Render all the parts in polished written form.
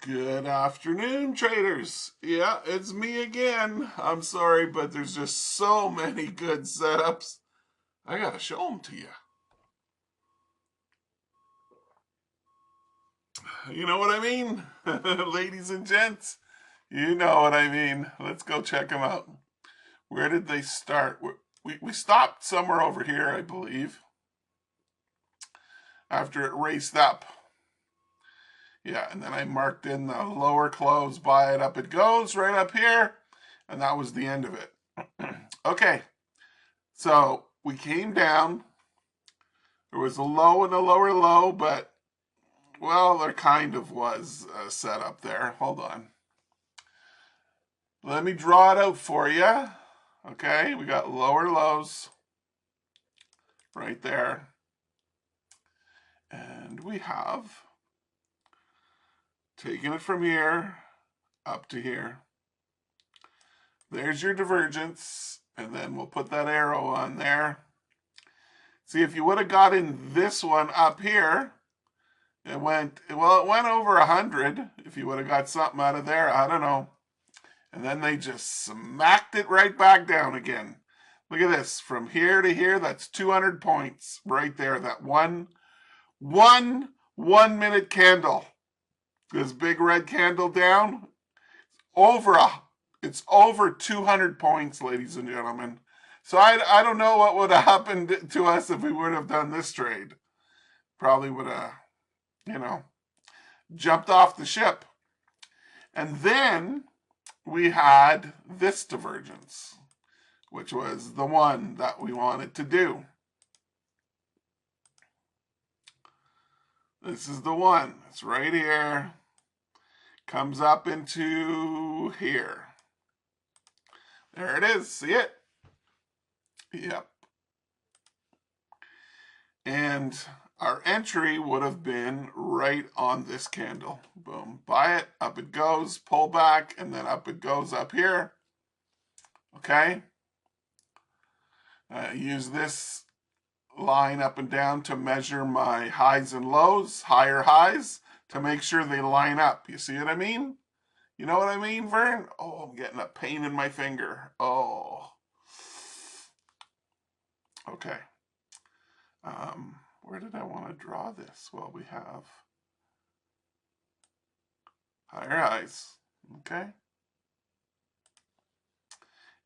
Good afternoon, traders. Yeah, it's me again. I'm sorry, but there's just so many good setups. I gotta show them to you. You know what I mean? Ladies and gents, you know what I mean. Let's go check them out. Where did they start? We stopped somewhere over here, I believe, after it raced up. Yeah, and then I marked in the lower close, buy it, up it goes, right up here. And that was the end of it. Okay, so we came down. There was a low and a lower low, but, well, there kind of was a setup there. Hold on. Let me draw it out for you. Okay, we got lower lows right there. And we have taken it from here up to here. There's your divergence, and then we'll put that arrow on there. See, if you would have got in this one up here, it went over 100. If you would have got something out of there, I don't know. And then they just smacked it right back down again. Look at this, from here to here, that's 200 points right there. That one 1 minute candle, this big red candle down, it's over 200 points, ladies and gentlemen. So I don't know what would have happened to us if we would have done this trade. Probably would have, jumped off the ship. And then we had this divergence, which was the one that we wanted to do. This is the one. It's right here. Comes up into here. There it is. See it? Yep. And our entry would have been right on this candle. Boom. Buy it. Up it goes. Pull back. And then up it goes up here. Okay. Use this line up and down to measure my highs and lows, higher highs, to make sure they line up. You see what I mean? You know what I mean, Vern? Oh, I'm getting a pain in my finger. Oh. Okay. Where did I want to draw this? Well, we have higher highs. Okay.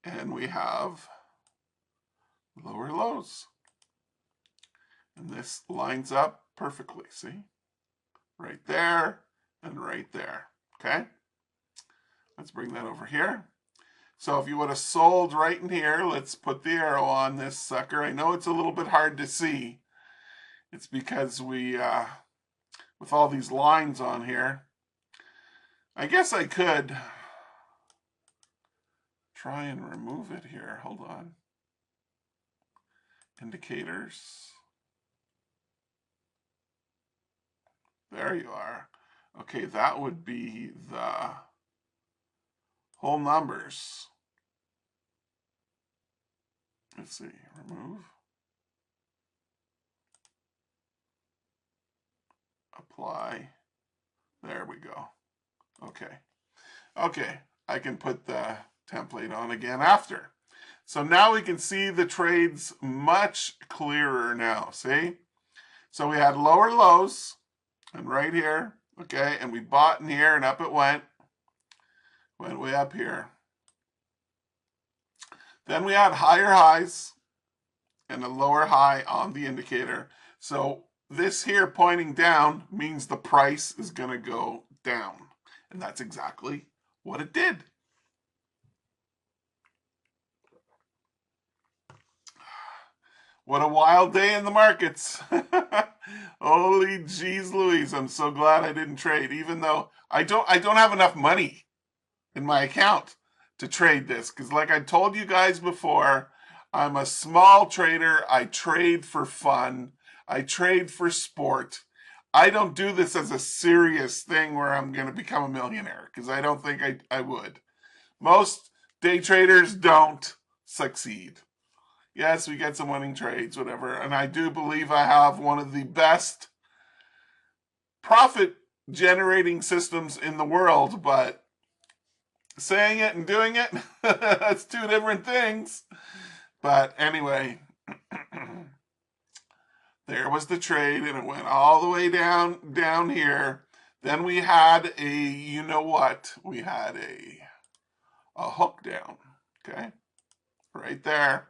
And we have lower lows. And this lines up perfectly, see? Right there and right there, okay? Let's bring that over here. So if you would have sold right in here, let's put the arrow on this sucker. I know it's a little bit hard to see. It's because we, with all these lines on here, I guess I could try and remove it here. Hold on. Indicators. There you are. Okay, that would be the whole numbers. Let's see, remove. Apply. There we go. Okay. Okay, I can put the template on again after. So now we can see the trades much clearer now, see? So we had lower lows, and right here, okay, and we bought in here and up it went way up here. Then we had higher highs and a lower high on the indicator. So this here pointing down means the price is going to go down. And that's exactly what it did. What a wild day in the markets. Holy jeez Louise, I'm so glad I didn't trade, even though I don't have enough money in my account to trade this, because like I told you guys before, I'm a small trader. I trade for fun. I trade for sport. I don't do this as a serious thing where I'm going to become a millionaire, because I don't think I would. Most day traders don't succeed. Yes, we get some winning trades, whatever, and I do believe I have one of the best profit generating systems in the world, but saying it and doing it, that's two different things. But anyway, there was the trade, and it went all the way down here. Then we had a, you know what? We had a hook down, okay? Right there.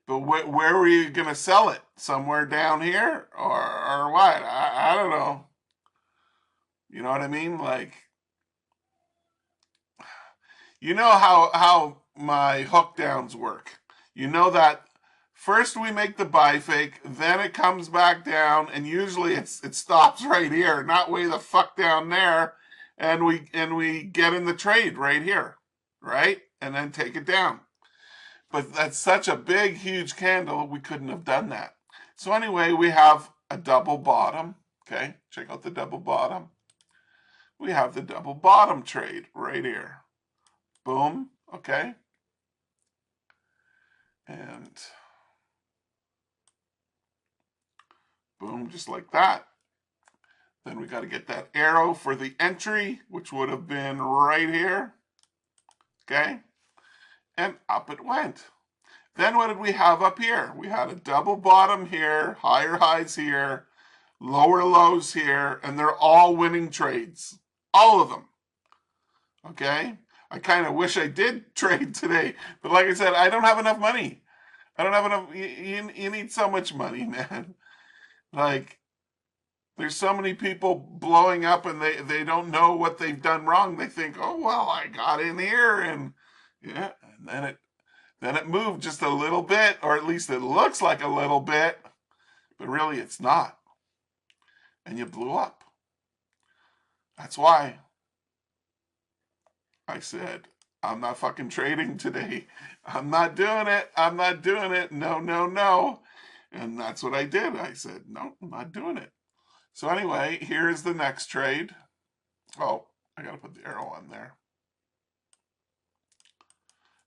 But where were you going to sell it? Somewhere down here or what? I don't know. You know what I mean? Like, you know how my hook downs work. You know that first we make the buy fake, then it comes back down, and usually it stops right here, not way the fuck down there, and we get in the trade right here, right? And then take it down. But that's such a big, huge candle, we couldn't have done that. So anyway, we have a double bottom. Okay, check out the double bottom. We have the double bottom trade right here. Boom, okay. And boom, just like that. Then we got to get that arrow for the entry, which would have been right here. Okay, and up it went. Then what did we have up here? We had a double bottom here, higher highs here, lower lows here, and they're all winning trades. All of them. Okay? I kind of wish I did trade today, but like I said, I don't have enough money. I don't have enough. You need so much money, man. Like, there's so many people blowing up and they don't know what they've done wrong. They think, oh, well, I got in here and yeah, and then it moved just a little bit, or at least it looks like a little bit, but really it's not. And you blew up. That's why I said, I'm not fucking trading today. I'm not doing it. I'm not doing it. No, no, no. And that's what I did. I said, no, I'm not doing it. So anyway, here's the next trade. Oh, I got to put the arrow on there.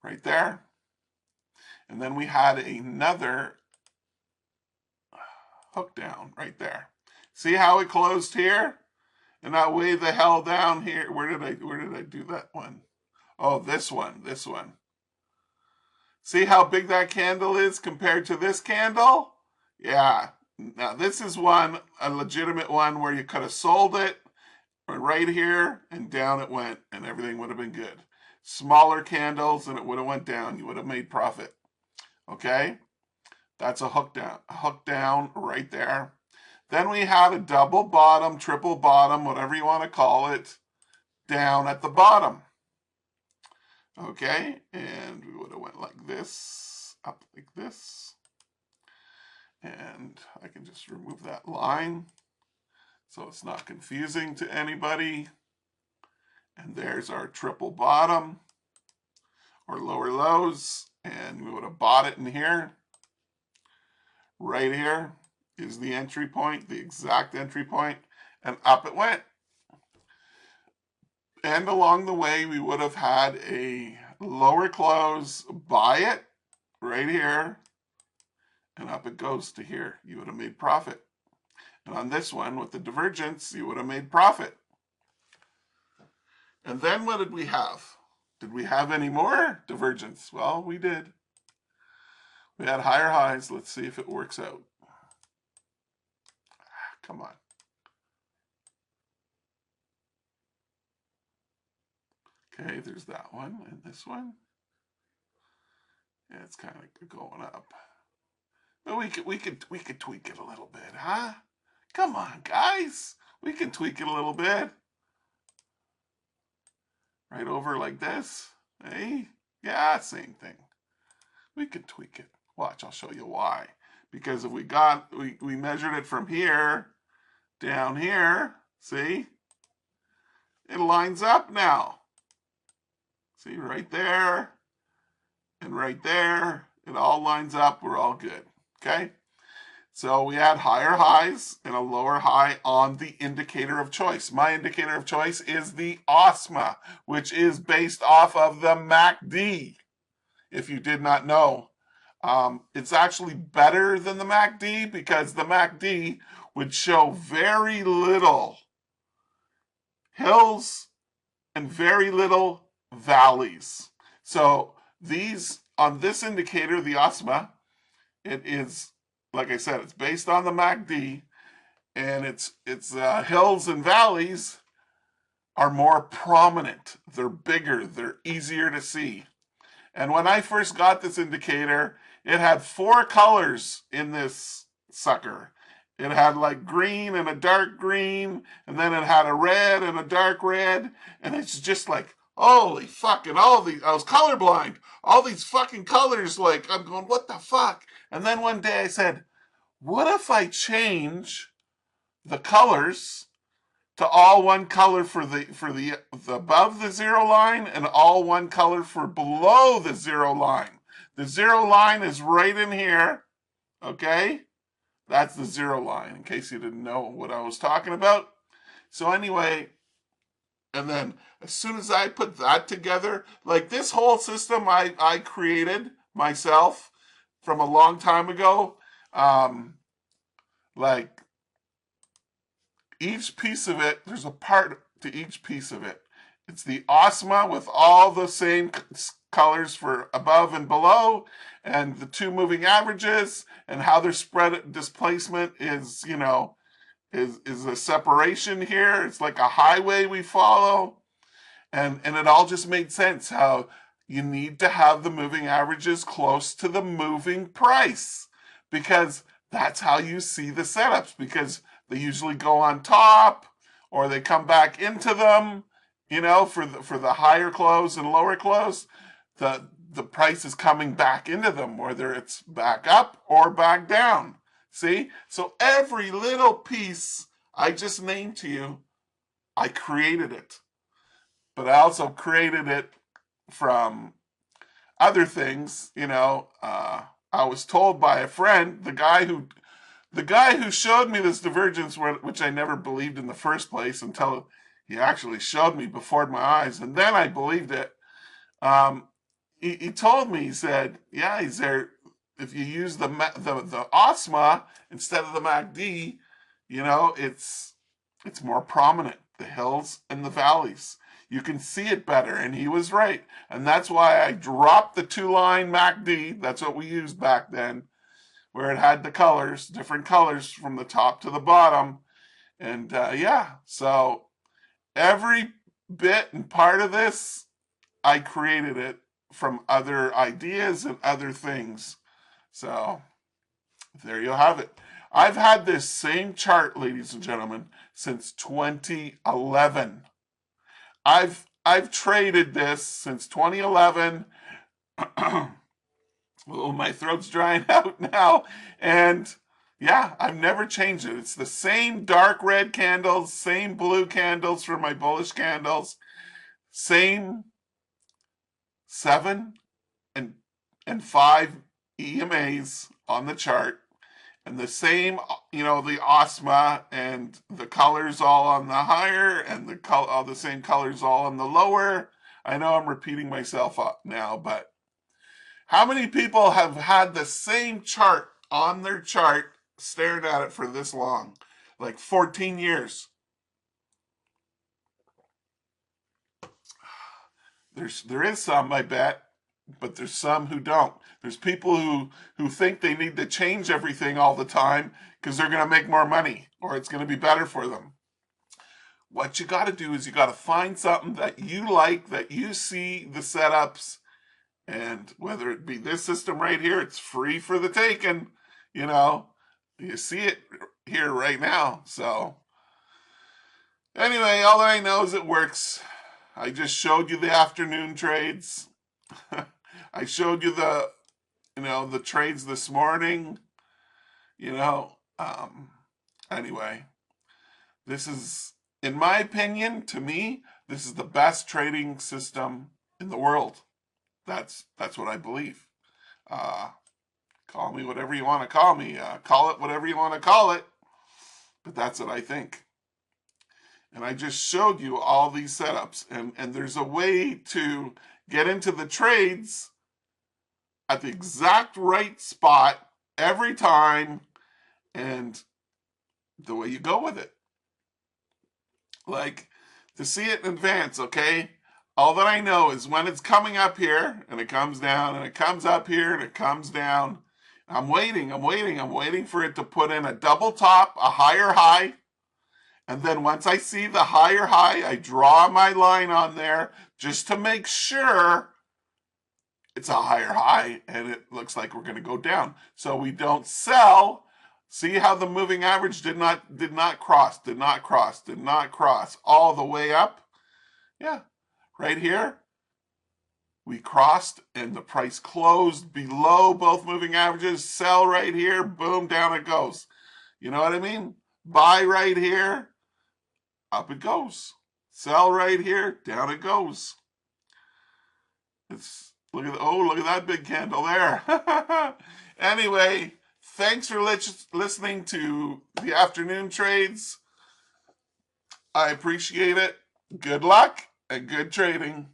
Right there. And then we had another hook down right there. See how it closed here? And now way the hell down here. Where did I do that one? Oh, this one. See how big that candle is compared to this candle? Yeah. Now this is one, a legitimate one where you could have sold it right here and down it went and everything would have been good. Smaller candles and it would have went down. You would have made profit. Okay? That's a hook down right there. Then we had a double bottom, triple bottom, whatever you want to call it, down at the bottom. Okay, and we would have went like this, up like this. And I can just remove that line so it's not confusing to anybody. And there's our triple bottom or lower lows. And we would have bought it in here. Right here is the entry point, the exact entry point, and up it went. And along the way, we would have had a lower close, buy it right here, and up it goes to here. You would have made profit. And on this one, with the divergence, you would have made profit. And then what did we have? Did we have any more divergence? Well, we did. We had higher highs. Let's see if it works out. Come on. Okay, there's that one and this one. Yeah, it's kind of going up. But we could tweak it a little bit, huh? Come on, guys. We can tweak it a little bit. Right over like this. Hey? Yeah, same thing. We could tweak it. Watch, I'll show you why. Because if we measured it from here down here, see? It lines up now. See, right there and right there. It all lines up. We're all good. Okay? So we had higher highs and a lower high on the indicator of choice. My indicator of choice is the OSMA, which is based off of the MACD, if you did not know. It's actually better than the MACD because the MACD would show very little hills and very little valleys. So these, on this indicator, the OSMA, it is, like I said, it's based on the MACD, and it's hills and valleys are more prominent. They're bigger. They're easier to see. And when I first got this indicator, it had 4 colors in this sucker. It had like green and a dark green, and then it had a red and a dark red, and it's just like, holy fucking, all these, I was colorblind. All these fucking colors, like, I'm going, what the fuck? And then one day I said, what if I change the colors to all one color for the above the zero line and all one color for below the zero line. The zero line is right in here, okay? That's the zero line, in case you didn't know what I was talking about. So anyway, and then as soon as I put that together, like this whole system I created myself from a long time ago, like each piece of it, there's a part to each piece of it. It's the OSMA with all the same colors for above and below, and the 2 moving averages, and how their spread displacement is, you know, is a separation here. It's like a highway we follow. And it all just made sense how you need to have the moving averages close to the moving price, because that's how you see the setups, because they usually go on top or they come back into them, you know, for the higher close and lower close. The price is coming back into them, whether it's back up or back down. See? So every little piece I just named to you, I created it. But I also created it from other things, you know. I was told by a friend, the guy who showed me this divergence, which I never believed in the first place until he actually showed me before my eyes, and then I believed it. Um, he told me, he said, yeah, he's there. If you use the OSMA instead of the MACD, you know, it's more prominent, the hills and the valleys. You can see it better, and he was right. And that's why I dropped the 2-line MACD. That's what we used back then, where it had the colors, different colors from the top to the bottom. And yeah, so every bit and part of this, I created it from other ideas and other things. So there you have it. I've had this same chart, ladies and gentlemen, since 2011. I've traded this since 2011. Oh, my throat's drying out now. And yeah, I've never changed it. It's the same dark red candles, same blue candles for my bullish candles, same 7 and 5 EMAs on the chart, and the same, you know, the OSMA and the colors all on the higher, and all the same colors all on the lower. I know I'm repeating myself up now, but how many people have had the same chart on their chart, stared at it for this long? Like 14 years. There is some, I bet, but there's some who don't. There's people who think they need to change everything all the time because they're going to make more money or it's going to be better for them. What you got to do is you got to find something that you like, that you see the setups, and whether it be this system right here, it's free for the taking, you know, you see it here right now. So anyway, all that I know is it works. I just showed you the afternoon trades. I showed you the trades this morning, you know. Anyway, this is, in my opinion, to me, this is the best trading system in the world. That's what I believe. Call me whatever you want to call me. Call it whatever you want to call it. But that's what I think. And I just showed you all these setups. And there's a way to get into the trades at the exact right spot every time, and the way you go with it. Like, to see it in advance, okay? All that I know is when it's coming up here, and it comes down, and it comes up here, and it comes down. I'm waiting for it to put in a double top, a higher high, and then once I see the higher high, I draw my line on there just to make sure it's a higher high, and it looks like we're going to go down. So we don't sell. See how the moving average did not cross all the way up? Yeah, right here. We crossed and the price closed below both moving averages. Sell right here, boom, down it goes. You know what I mean? Buy right here, up it goes. Sell right here, down it goes. Look at that big candle there. Anyway, thanks for listening to the afternoon trades. I appreciate it. Good luck and good trading.